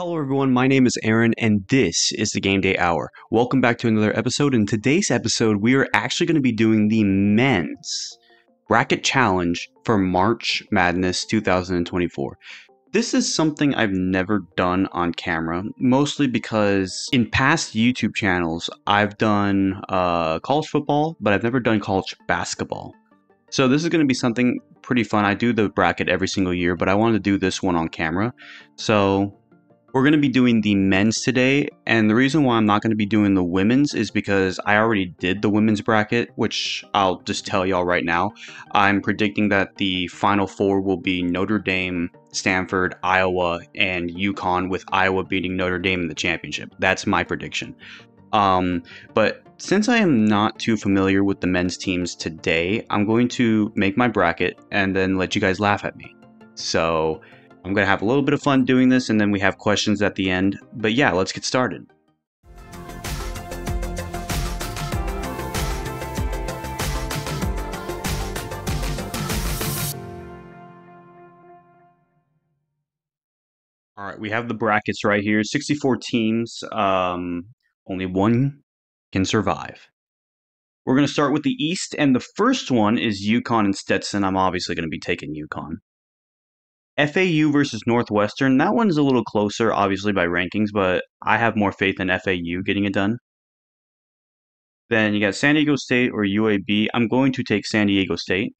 Hello everyone, my name is Aaron and this is the Game Day Hour. Welcome back to another episode. In today's episode, we are actually going to be doing the men's bracket challenge for March Madness 2024. This is something I've never done on camera, mostly because in past YouTube channels, I've done college football, but I've never done college basketball. So this is going to be something pretty fun. I do the bracket every single year, but I wanted to do this one on camera. So we're going to be doing the men's today, and the reason why I'm not going to be doing the women's is because I already did the women's bracket, which I'll just tell y'all right now. I'm predicting that the final four will be Notre Dame, Stanford, Iowa, and UConn, with Iowa beating Notre Dame in the championship. That's my prediction. But since I am not too familiar with the men's teams today, I'm going to make my bracket and then let you guys laugh at me. So I'm going to have a little bit of fun doing this, and then we have questions at the end. But yeah, let's get started. All right, we have the brackets right here. 64 teams. Only one can survive. We're going to start with the East, and the first one is UConn and Stetson. I'm obviously going to be taking UConn. FAU versus Northwestern. That one's a little closer, obviously, by rankings, but I have more faith in FAU getting it done. Then you got San Diego State or UAB. I'm going to take San Diego State.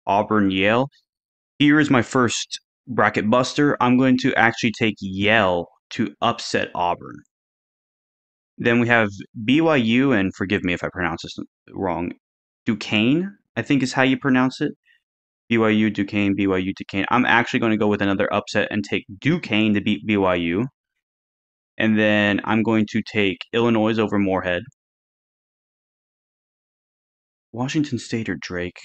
Auburn, Yale. Here is my first bracket buster. I'm going to actually take Yale to upset Auburn. Then we have BYU, and forgive me if I pronounce this wrong, Duquesne, I think is how you pronounce it. BYU, Duquesne, BYU, Duquesne. I'm actually going to go with another upset and take Duquesne to beat BYU. And then I'm going to take Illinois over Moorhead. Washington State or Drake?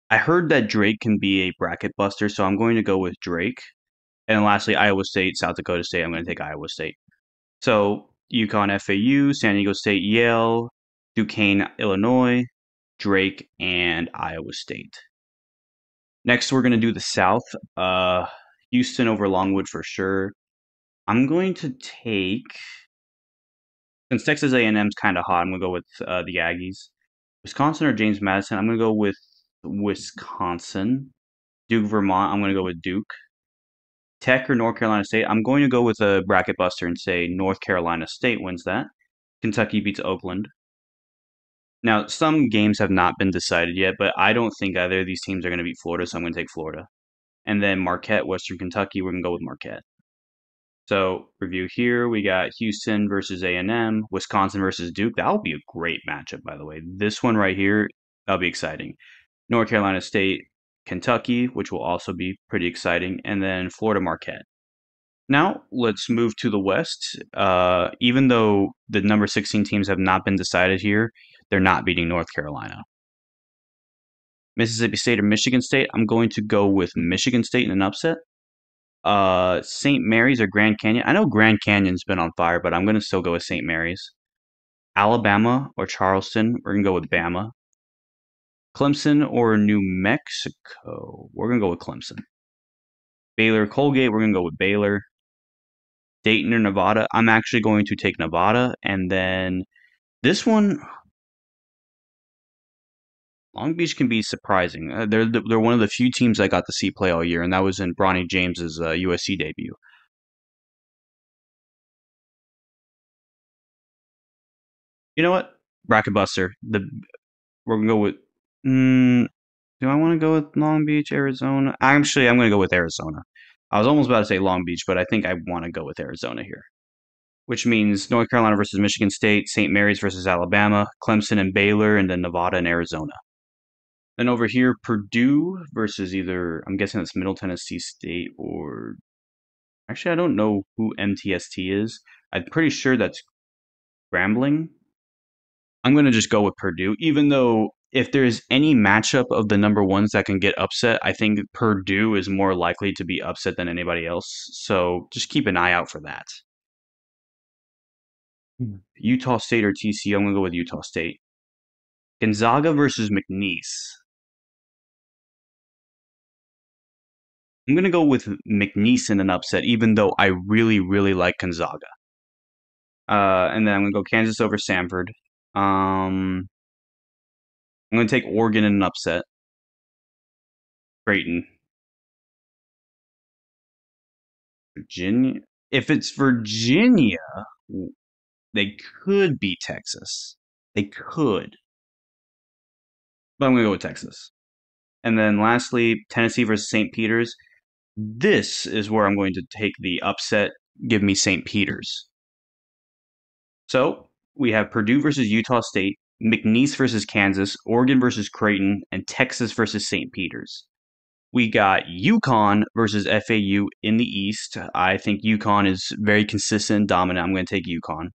I heard that Drake can be a bracket buster, so I'm going to go with Drake. And then lastly, Iowa State, South Dakota State. I'm going to take Iowa State. So UConn, FAU, San Diego State, Yale, Duquesne, Illinois, Drake, and Iowa State. Next, we're going to do the South. Houston over Longwood for sure. I'm going to take, since Texas A&M's kind of hot, I'm going to go with the Aggies. Wisconsin or James Madison, I'm going to go with Wisconsin. Duke, Vermont, I'm going to go with Duke. Tech or North Carolina State, I'm going to go with a bracket buster and say North Carolina State wins that. Kentucky beats Oakland. Now, some games have not been decided yet, but I don't think either of these teams are going to beat Florida, so I'm going to take Florida. And then Marquette, Western Kentucky, we're going to go with Marquette. So, review here, we got Houston versus A&M, Wisconsin versus Duke. That'll be a great matchup, by the way. This one right here, that'll be exciting. North Carolina State, Kentucky, which will also be pretty exciting, and then Florida Marquette. Now, let's move to the West. Even though the number 16 teams have not been decided here, they're not beating North Carolina. Mississippi State or Michigan State, I'm going to go with Michigan State in an upset. St. Mary's or Grand Canyon. I know Grand Canyon's been on fire, but I'm going to still go with St. Mary's. Alabama or Charleston, we're going to go with Bama. Clemson or New Mexico, we're going to go with Clemson. Baylor, Colgate, we're going to go with Baylor. Dayton or Nevada, I'm actually going to take Nevada. And then this one, Long Beach can be surprising. They're one of the few teams I got to see play all year, and that was in Bronny James's USC debut. You know what? Bracket Buster. We're gonna go with. Do I want to go with Long Beach, Arizona? Actually, I'm gonna go with Arizona. I was almost about to say Long Beach, but I think I want to go with Arizona here. Which means North Carolina versus Michigan State, St. Mary's versus Alabama, Clemson and Baylor, and then Nevada and Arizona. Then over here, Purdue versus either, I'm guessing it's Middle Tennessee State or. Actually, I don't know who MTST is. I'm pretty sure that's Grambling. I'm going to just go with Purdue, even though if there's any matchup of the number ones that can get upset, I think Purdue is more likely to be upset than anybody else. So just keep an eye out for that. Utah State or TCU, I'm going to go with Utah State. Gonzaga versus McNeese. I'm gonna go with McNeese in an upset, even though I really, really like Gonzaga. And then I'm gonna go Kansas over Samford. I'm gonna take Oregon in an upset. Creighton, Virginia. If it's Virginia, they could beat Texas. They could, but I'm gonna go with Texas. And then lastly, Tennessee versus St. Peter's. This is where I'm going to take the upset. Give me St. Peter's. So we have Purdue versus Utah State, McNeese versus Kansas, Oregon versus Creighton, and Texas versus St. Peter's. We got UConn versus FAU in the East. I think UConn is very consistent and dominant. I'm going to take UConn.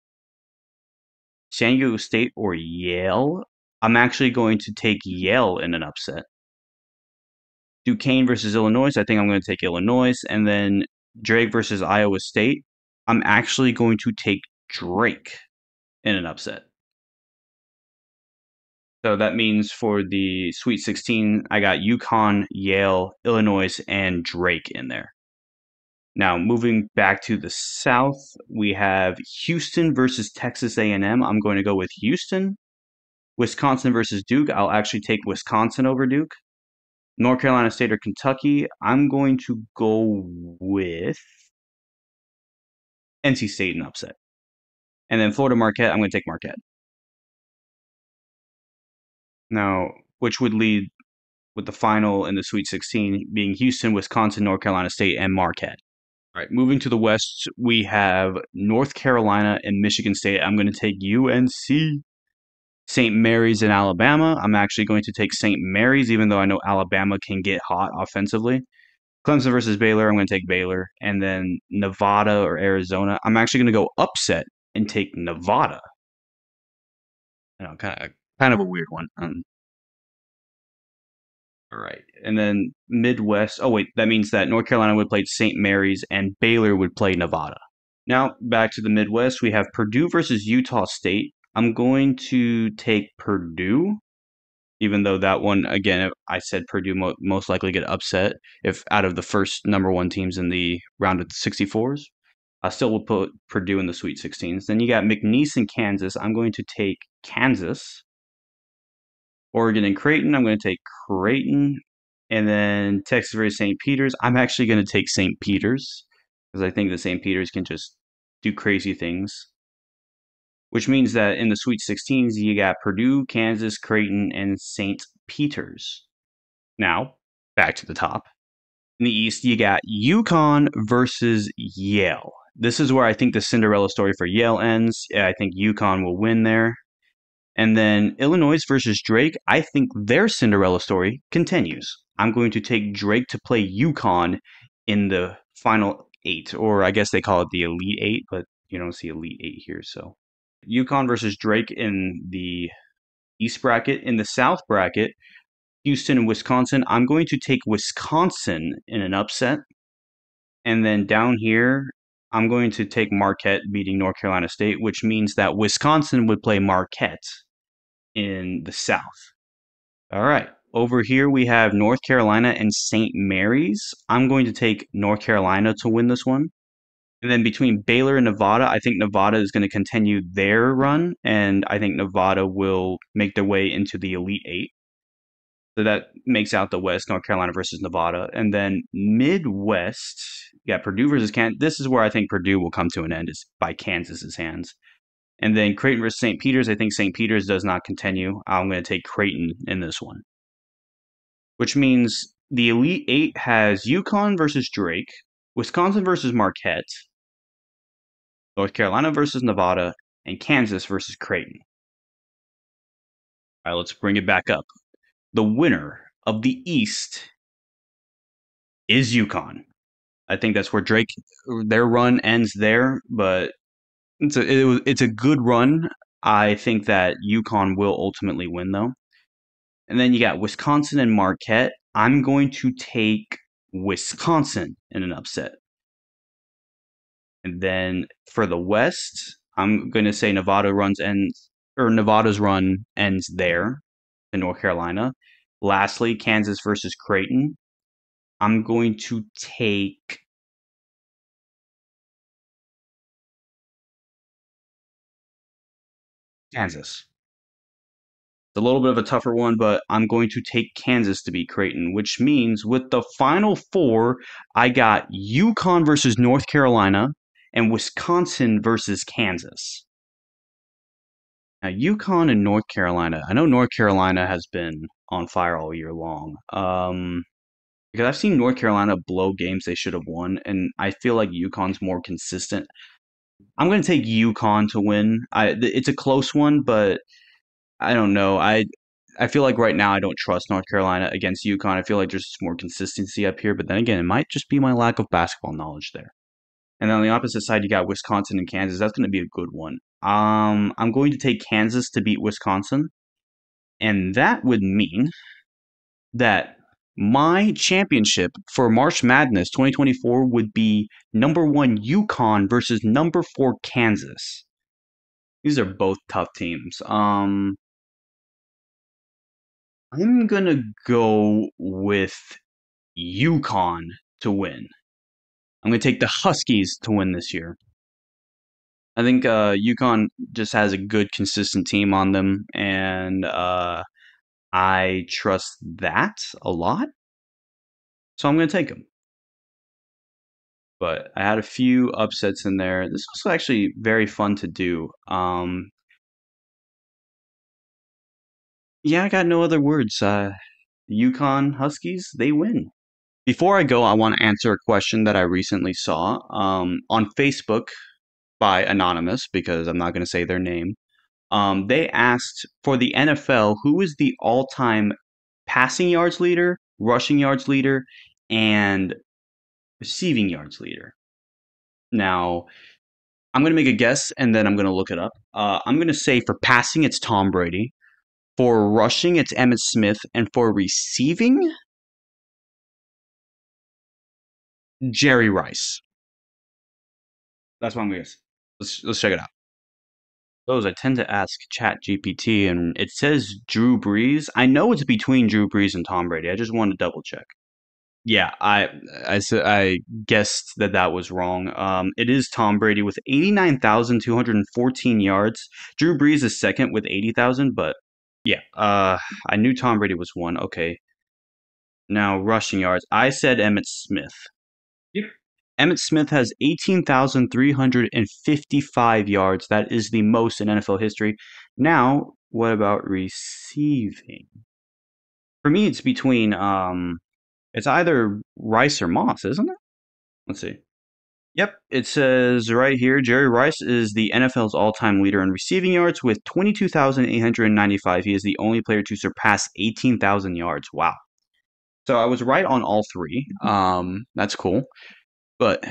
San Diego State or Yale. I'm actually going to take Yale in an upset. Duquesne versus Illinois. I think I'm going to take Illinois. And then Drake versus Iowa State. I'm actually going to take Drake in an upset. So that means for the Sweet 16, I got UConn, Yale, Illinois, and Drake in there. Now, moving back to the South, we have Houston versus Texas A&M. I'm going to go with Houston. Wisconsin versus Duke. I'll actually take Wisconsin over Duke. North Carolina State or Kentucky. I'm going to go with NC State in upset. And then Florida Marquette, I'm going to take Marquette. Now, which would lead with the final in the Sweet 16 being Houston, Wisconsin, North Carolina State, and Marquette. All right, moving to the West, we have North Carolina and Michigan State. I'm going to take UNC. St. Mary's in Alabama. I'm actually going to take St. Mary's, even though I know Alabama can get hot offensively. Clemson versus Baylor. I'm going to take Baylor. And then Nevada or Arizona. I'm actually going to go upset and take Nevada. You know, kind of a weird one. All right. And then Midwest. Oh, wait. That means that North Carolina would play St. Mary's and Baylor would play Nevada. Now, back to the Midwest. We have Purdue versus Utah State. I'm going to take Purdue, even though that one, again, I said Purdue most likely get upset if out of the first number one teams in the round of the 64s. I still will put Purdue in the Sweet 16s. Then you got McNeese and Kansas. I'm going to take Kansas. Oregon and Creighton. I'm going to take Creighton. And then Texas versus St. Peter's. I'm actually going to take St. Peter's because I think the St. Peter's can just do crazy things. Which means that in the Sweet 16s, you got Purdue, Kansas, Creighton, and St. Peter's. Now, back to the top. In the East, you got UConn versus Yale. This is where I think the Cinderella story for Yale ends. I think UConn will win there. And then Illinois versus Drake, I think their Cinderella story continues. I'm going to take Drake to play UConn in the final 8, or I guess they call it the Elite 8, but you don't see Elite 8 here, so. UConn versus Drake in the East bracket. In the South bracket, Houston and Wisconsin. I'm going to take Wisconsin in an upset. And then down here, I'm going to take Marquette beating North Carolina State, which means that Wisconsin would play Marquette in the South. All right. Over here, we have North Carolina and St. Mary's. I'm going to take North Carolina to win this one. And then between Baylor and Nevada, I think Nevada is going to continue their run, and I think Nevada will make their way into the Elite 8. So that makes out the West, North Carolina versus Nevada. And then Midwest, you got Purdue versus Kansas. This is where I think Purdue will come to an end, is by Kansas's hands. And then Creighton versus St. Peter's. I think St. Peter's does not continue. I'm going to take Creighton in this one. Which means the Elite 8 has UConn versus Drake, Wisconsin versus Marquette, North Carolina versus Nevada, and Kansas versus Creighton. All right, let's bring it back up. The winner of the East is UConn. I think that's where Drake, their run ends there, but it's a good run. I think that UConn will ultimately win, though. And then you got Wisconsin and Marquette. I'm going to take Wisconsin in an upset. And then for the West, I'm going to say Nevada's run ends there in North Carolina. Lastly, Kansas versus Creighton. I'm going to take Kansas. It's a little bit of a tougher one, but I'm going to take Kansas to beat Creighton, which means with the final four, I got UConn versus North Carolina and Wisconsin versus Kansas. Now, UConn and North Carolina. I know North Carolina has been on fire all year long. Because I've seen North Carolina blow games they should have won, and I feel like UConn's more consistent. I'm going to take UConn to win. It's a close one, but I don't know. I feel like right now I don't trust North Carolina against UConn. I feel like there's just more consistency up here, but then again, it might just be my lack of basketball knowledge there. And then on the opposite side, you got Wisconsin and Kansas. That's going to be a good one. I'm going to take Kansas to beat Wisconsin, and that would mean that my championship for March Madness 2024 would be number 1 UConn versus number 4 Kansas. These are both tough teams. I'm gonna go with UConn to win. I'm gonna take the Huskies to win this year. I think UConn just has a good, consistent team on them, and I trust that a lot. So I'm gonna take them. But I had a few upsets in there. This was actually very fun to do. Yeah, I got no other words. Yukon Huskies, they win. Before I go, I want to answer a question that I recently saw on Facebook by Anonymous, because I'm not going to say their name. They asked for the NFL, who is the all-time passing yards leader, rushing yards leader, and receiving yards leader? Now, I'm going to make a guess and then I'm going to look it up. I'm going to say for passing, it's Tom Brady. For rushing, it's Emmitt Smith. And for receiving, Jerry Rice. That's what I'm going to guess. Let's check it out. Those I tend to ask Chat GPT, and it says Drew Brees. I know it's between Drew Brees and Tom Brady. I just want to double check. Yeah, I guessed that was wrong. It is Tom Brady with 89,214 yards. Drew Brees is second with 80,000, but yeah, I knew Tom Brady was one. Okay, now rushing yards. I said Emmitt Smith. Yep. Emmitt Smith has 18,355 yards. That is the most in NFL history. Now, what about receiving? For me, it's between it's either Rice or Moss, isn't it? Let's see. Yep, it says right here Jerry Rice is the NFL's all-time leader in receiving yards with 22,895. He is the only player to surpass 18,000 yards. Wow. So I was right on all three. That's cool. But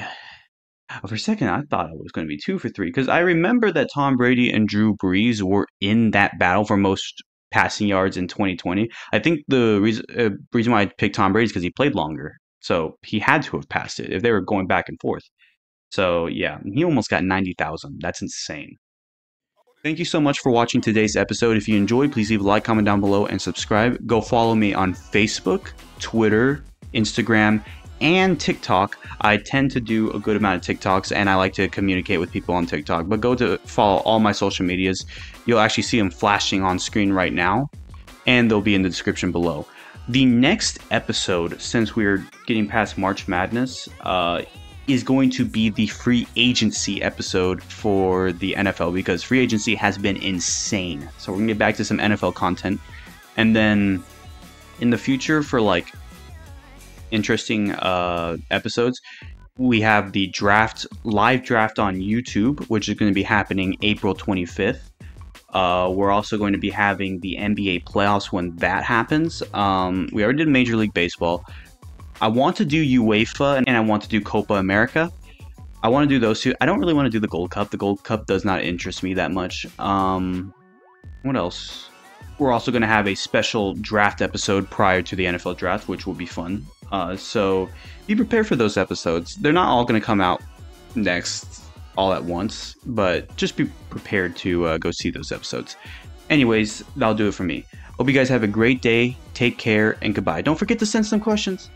for a second, I thought it was going to be 2 for 3 because I remember that Tom Brady and Drew Brees were in that battle for most passing yards in 2020. I think the reason why I picked Tom Brady is because he played longer. So he had to have passed it if they were going back and forth. So yeah, he almost got 90,000. That's insane. Thank you so much for watching today's episode. If you enjoyed, please leave a like, comment down below, and subscribe. Go follow me on Facebook, Twitter, Instagram, and TikTok. I tend to do a good amount of TikToks, and I like to communicate with people on TikTok. But go to follow all my social medias. You'll actually see them flashing on screen right now, and they'll be in the description below. The next episode, since we're getting past March Madness, is going to be the free agency episode for the NFL because free agency has been insane. So we're gonna get back to some NFL content, and then in the future for like interesting episodes, we have the live draft on YouTube, which is going to be happening April 25th. We're also going to be having the NBA playoffs when that happens. We already did Major League Baseball. I want to do UEFA and I want to do Copa America. I want to do those two. I don't really want to do the Gold Cup. The Gold Cup does not interest me that much. What else? We're also going to have a special draft episode prior to the NFL draft, which will be fun. So be prepared for those episodes. They're not all going to come out next all at once, but just be prepared to go see those episodes. Anyways, that'll do it for me. Hope you guys have a great day. Take care and goodbye. Don't forget to send some questions.